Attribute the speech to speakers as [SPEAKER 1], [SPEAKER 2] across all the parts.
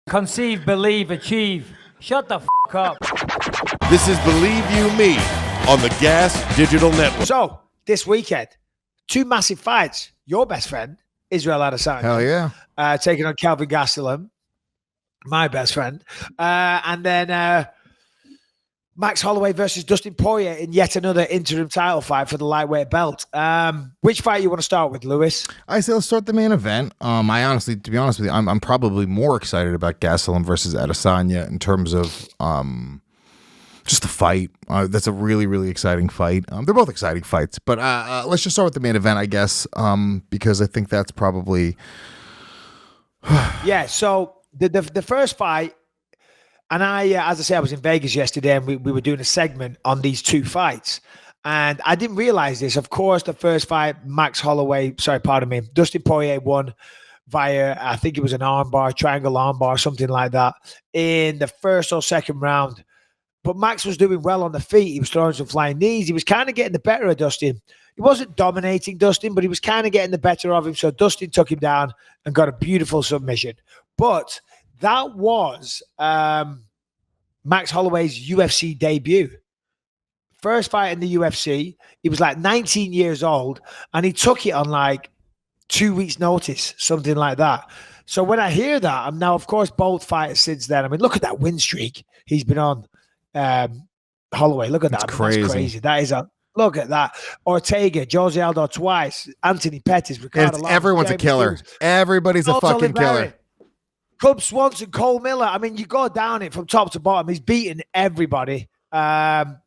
[SPEAKER 1] Conceive, believe, achieve. Shut the f*** up.
[SPEAKER 2] This is Believe You Me on the Gas Digital Network.
[SPEAKER 3] So, this weekend, 2 massive fights. Your best friend, Israel Adesanya.
[SPEAKER 4] Hell yeah.
[SPEAKER 3] Taking on Kelvin Gastelum, my best friend. And then Max Holloway versus Dustin Poirier in yet another interim title fight for the lightweight belt. Which fight you want to start with, Lewis?
[SPEAKER 4] I say let's start the main event. I honestly, to be honest with you, I'm probably more excited about Gastelum versus Adesanya in terms of just the fight. That's a really, really exciting fight. They're both exciting fights, but let's just start with the main event, I guess, because I think that's probably...
[SPEAKER 3] Yeah, so the first fight, and as I say, I was in Vegas yesterday and we were doing a segment on these 2 fights. And I didn't realize this. Of course, the first fight, Dustin Poirier won via, I think it was an armbar, triangle armbar, something like that, in the first or second round. But Max was doing well on the feet. He was throwing some flying knees. He was kind of getting the better of Dustin. He wasn't dominating Dustin, but he was kind of getting the better of him. So Dustin took him down and got a beautiful submission. But that was Max Holloway's UFC debut. First fight in the UFC. He was like 19 years old, and he took it on like 2 weeks' notice, something like that. So when I hear that, I'm now, of course, both fighters since then. I mean, look at that win streak he's been on. Holloway, look at that.
[SPEAKER 4] That's
[SPEAKER 3] crazy. That is look at that. Ortega, Jose Aldo twice, Anthony Pettis, Ricardo Lopez,
[SPEAKER 4] everyone's a killer. Everybody's a fucking killer.
[SPEAKER 3] Cub Swanson, Cole Miller. I mean, you go down it from top to bottom. He's beaten everybody.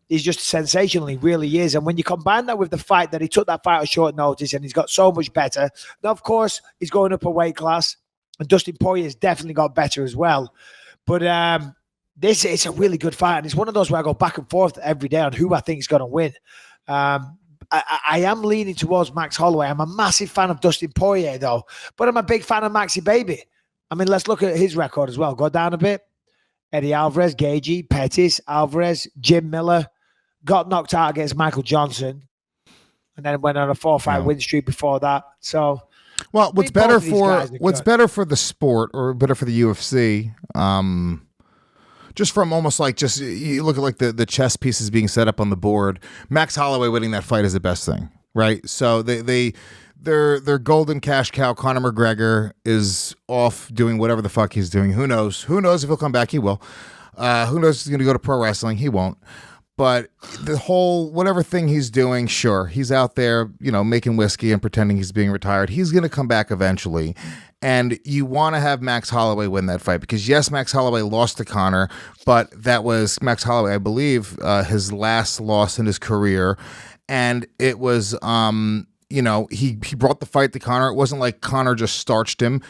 [SPEAKER 3] He's just sensational. He really is. And when you combine that with the fact that he took that fight on short notice and he's got so much better. Now, of course, he's going up a weight class. And Dustin Poirier has definitely got better as well. But this is a really good fight. And it's one of those where I go back and forth every day on who I think is going to win. I am leaning towards Max Holloway. I'm a massive fan of Dustin Poirier, though. But I'm a big fan of Maxi Baby. I mean, let's look at his record as well. Go down a bit. Eddie Alvarez, Gagey, Pettis, Alvarez, Jim Miller. Got knocked out against Michael Johnson. And then went on a 4-fight win streak before that. So,
[SPEAKER 4] well, what's better for the sport, or better for the UFC, just from almost like, just you look at like the chess pieces being set up on the board, Max Holloway winning that fight is the best thing, right? So their golden cash cow, Conor McGregor, is off doing whatever the fuck he's doing. Who knows? Who knows if he'll come back? He will. Who knows if he's going to go to pro wrestling? He won't. But the whole whatever thing he's doing, sure, he's out there, making whiskey and pretending he's being retired. He's going to come back eventually. And you want to have Max Holloway win that fight because, yes, Max Holloway lost to Conor, but that was Max Holloway, I believe, his last loss in his career. And it was... he brought the fight to Conor. It wasn't like Conor just starched him,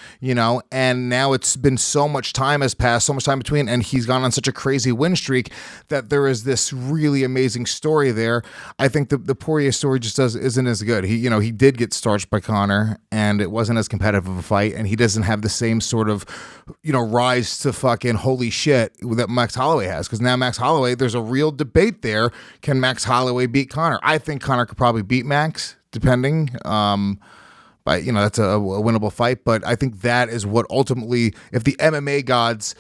[SPEAKER 4] and now it's been so much time has passed, so much time between, and he's gone on such a crazy win streak that there is this really amazing story there. I think the Poirier story just isn't as good. He did get starched by Conor, and it wasn't as competitive of a fight, and he doesn't have the same sort of, rise to fucking holy shit that Max Holloway has, because now Max Holloway, there's a real debate there. Can Max Holloway beat Conor? I think Conor could probably beat Max, depending, but that's a winnable fight. But I think that is what ultimately, if the MMA gods,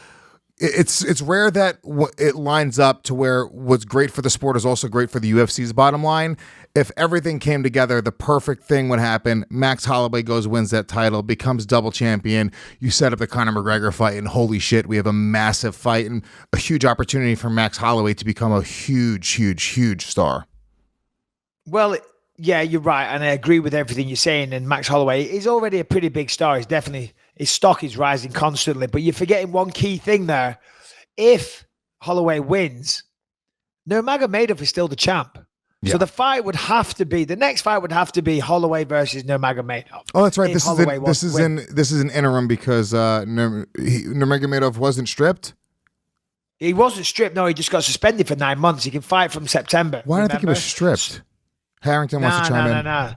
[SPEAKER 4] it's rare that it lines up to where what's great for the sport is also great for the UFC's bottom line. If everything came together, the perfect thing would happen. Max Holloway wins that title, becomes double champion. You set up the Conor McGregor fight, and holy shit, we have a massive fight and a huge opportunity for Max Holloway to become a huge, huge, huge star.
[SPEAKER 3] Well, yeah, you're right, and I agree with everything you're saying. And Max Holloway is already a pretty big star. He's definitely, his stock is rising constantly. But you're forgetting one key thing there. If Holloway wins, Nurmagomedov is still the champ. Yeah. So the next fight would have to be Holloway versus Nurmagomedov.
[SPEAKER 4] Oh, that's right. This is an interim because Nurmagomedov wasn't stripped.
[SPEAKER 3] He wasn't stripped. No, he just got suspended for 9 months. He can fight from September.
[SPEAKER 4] Why do I think he was stripped? Harrington wants to chime in.
[SPEAKER 3] No.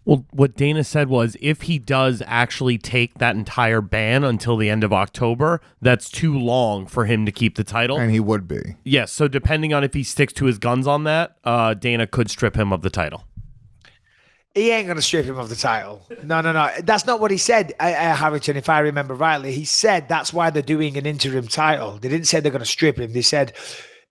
[SPEAKER 5] Well, what Dana said was if he does actually take that entire ban until the end of October, that's too long for him to keep the title.
[SPEAKER 4] And he would be.
[SPEAKER 5] Yes, so depending on if he sticks to his guns on that, Dana could strip him of the title.
[SPEAKER 3] He ain't going to strip him of the title. No. That's not what he said, Harrington, if I remember rightly. He said that's why they're doing an interim title. They didn't say they're going to strip him. They said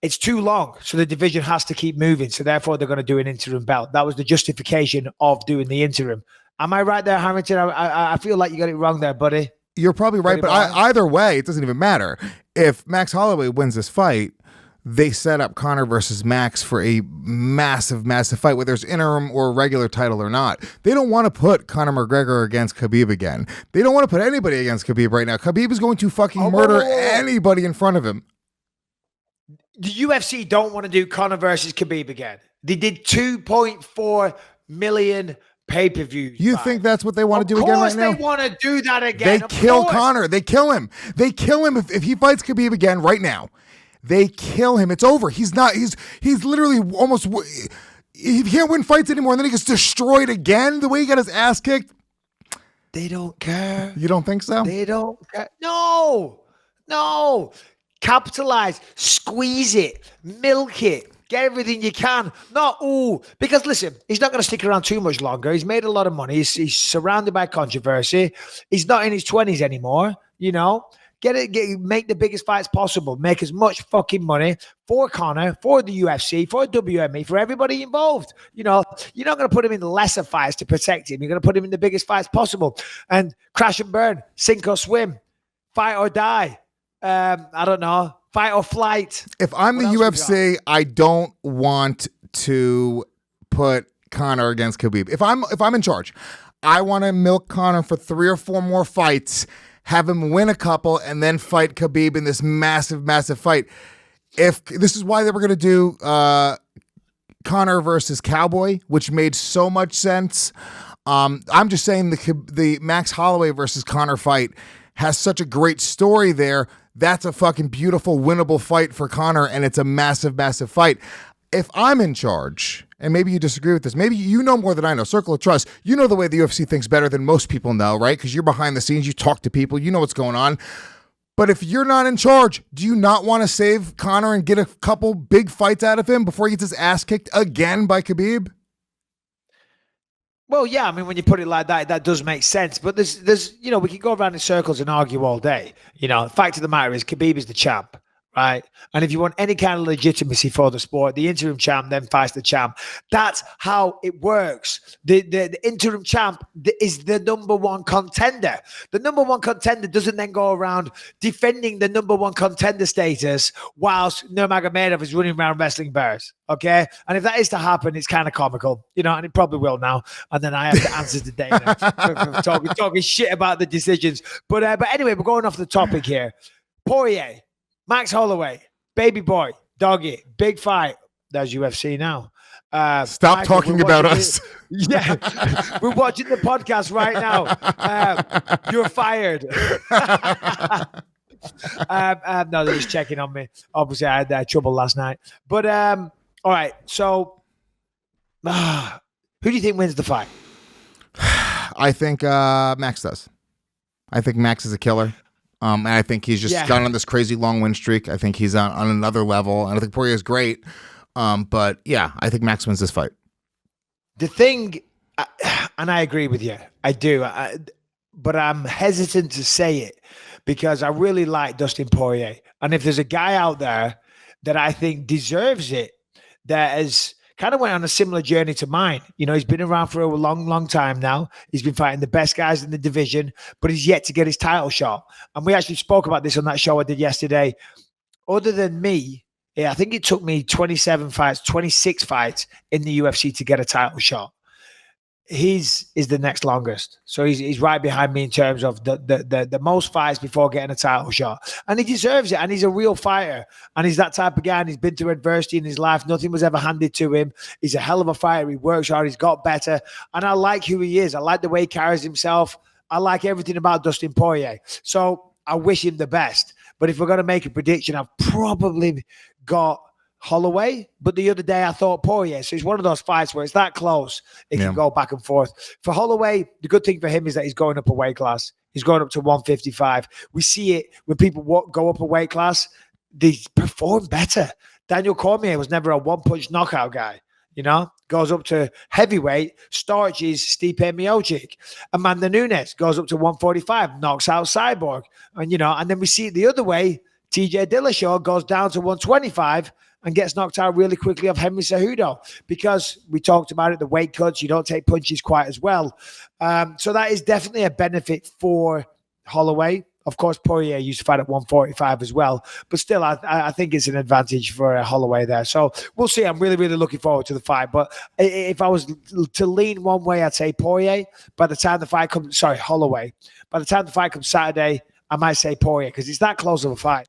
[SPEAKER 3] it's too long, so the division has to keep moving. So therefore, they're going to do an interim belt. That was the justification of doing the interim. Am I right there, Harrington? I feel like you got it wrong there, buddy.
[SPEAKER 4] You're probably right, but either way, it doesn't even matter. If Max Holloway wins this fight, they set up Conor versus Max for a massive, massive fight, whether it's interim or regular title or not. They don't want to put Conor McGregor against Khabib again. They don't want to put anybody against Khabib right now. Khabib is going to fucking murder anybody in front of him.
[SPEAKER 3] The UFC don't want to do Conor versus Khabib again. They did 2.4 million pay-per-views.
[SPEAKER 4] You think that's what they want to do again right now?
[SPEAKER 3] Of course they want to do that again.
[SPEAKER 4] They kill Conor. They kill him. They kill him if he fights Khabib again right now. They kill him. It's over. He's literally almost, he can't win fights anymore, and then he gets destroyed again the way he got his ass kicked.
[SPEAKER 3] They don't care.
[SPEAKER 4] You don't think so?
[SPEAKER 3] They don't care. No. Capitalize, squeeze it, milk it, get everything you can. Because listen, he's not going to stick around too much longer. He's made a lot of money. He's surrounded by controversy. He's not in his 20s anymore, you know. Make the biggest fights possible. Make as much fucking money for Conor, for the UFC, for WME, for everybody involved. You know, you're not going to put him in the lesser fights to protect him. You're going to put him in the biggest fights possible and crash and burn, sink or swim, fight or die. I don't know, fight or flight.
[SPEAKER 4] If I'm the UFC, I don't want to put Conor against Khabib. If I'm in charge, I want to milk Conor for 3 or 4 more fights, have him win a couple, and then fight Khabib in this massive, massive fight. If this is why they were going to do Conor versus Cowboy, which made so much sense. I'm just saying the Max Holloway versus Conor fight has such a great story there. That's a fucking beautiful, winnable fight for Conor, and it's a massive, massive fight. If I'm in charge, and maybe you disagree with this, maybe you know more than I know, Circle of Trust, you know the way the UFC thinks better than most people know, right? Because you're behind the scenes, you talk to people, you know what's going on. But if you're not in charge, do you not want to save Conor and get a couple big fights out of him before he gets his ass kicked again by Khabib?
[SPEAKER 3] Well, yeah, I mean, when you put it like that, that does make sense. But there's, you know, we can go around in circles and argue all day. You know, the fact of the matter is Khabib is the champ, right? And if you want any kind of legitimacy for the sport, the interim champ then fights the champ. That's how it works. The interim champ is the number one contender. The number one contender doesn't then go around defending the number one contender status whilst Nurmagomedov is running around wrestling bears. Okay, and if that is to happen, it's kind of comical, you know, and it probably will now. And then I have to answer to Dana for talking shit about the decisions. But anyway, we're going off the topic here. Poirier, Max Holloway, baby boy, doggy, big fight. That's UFC now.
[SPEAKER 4] Stop Michael, talking about us.
[SPEAKER 3] Yeah, we're watching the podcast right now. You're fired. No, they're just checking on me. Obviously, I had trouble last night. But all right, so who do you think wins the fight?
[SPEAKER 4] I think Max does. I think Max is a killer. And I think he's just gone on this crazy long win streak. I think he's on another level. And I think Poirier is great. But yeah, I think Max wins this fight.
[SPEAKER 3] The thing, and I agree with you, I do. But I'm hesitant to say it because I really like Dustin Poirier. And if there's a guy out there that I think deserves it, that has kind of went on a similar journey to mine. You know, he's been around for a long, long time now. He's been fighting the best guys in the division, but he's yet to get his title shot. And we actually spoke about this on that show I did yesterday. Other than me, I think it took me 26 fights in the UFC to get a title shot. His is the next longest. So he's right behind me in terms of the most fights before getting a title shot. And he deserves it. And he's a real fighter. And he's that type of guy. And he's been through adversity in his life. Nothing was ever handed to him. He's a hell of a fighter. He works hard. He's got better. And I like who he is. I like the way he carries himself. I like everything about Dustin Poirier. So I wish him the best. But if we're going to make a prediction, I've probably got Holloway, but the other day I thought Poirier. So it's one of those fights where it's that close. It can go back and forth. For Holloway, the good thing for him is that he's going up a weight class. He's going up to 155. We see it when people go up a weight class, they perform better. Daniel Cormier was never a one-punch knockout guy, you know? goes up to heavyweight, starches Stipe Miocic. Amanda Nunes goes up to 145, knocks out Cyborg. And, and then we see it the other way. TJ Dillashaw goes down to 125 and gets knocked out really quickly off Henry Cejudo, because we talked about it, the weight cuts, you don't take punches quite as well. So that is definitely a benefit for Holloway. Of course, Poirier used to fight at 145 as well, but still, I think it's an advantage for Holloway there. So we'll see. I'm really, really looking forward to the fight. But if I was to lean one way, I'd say Poirier. By the time the fight comes, Holloway. By the time the fight comes Saturday, I might say Poirier, because it's that close of a fight.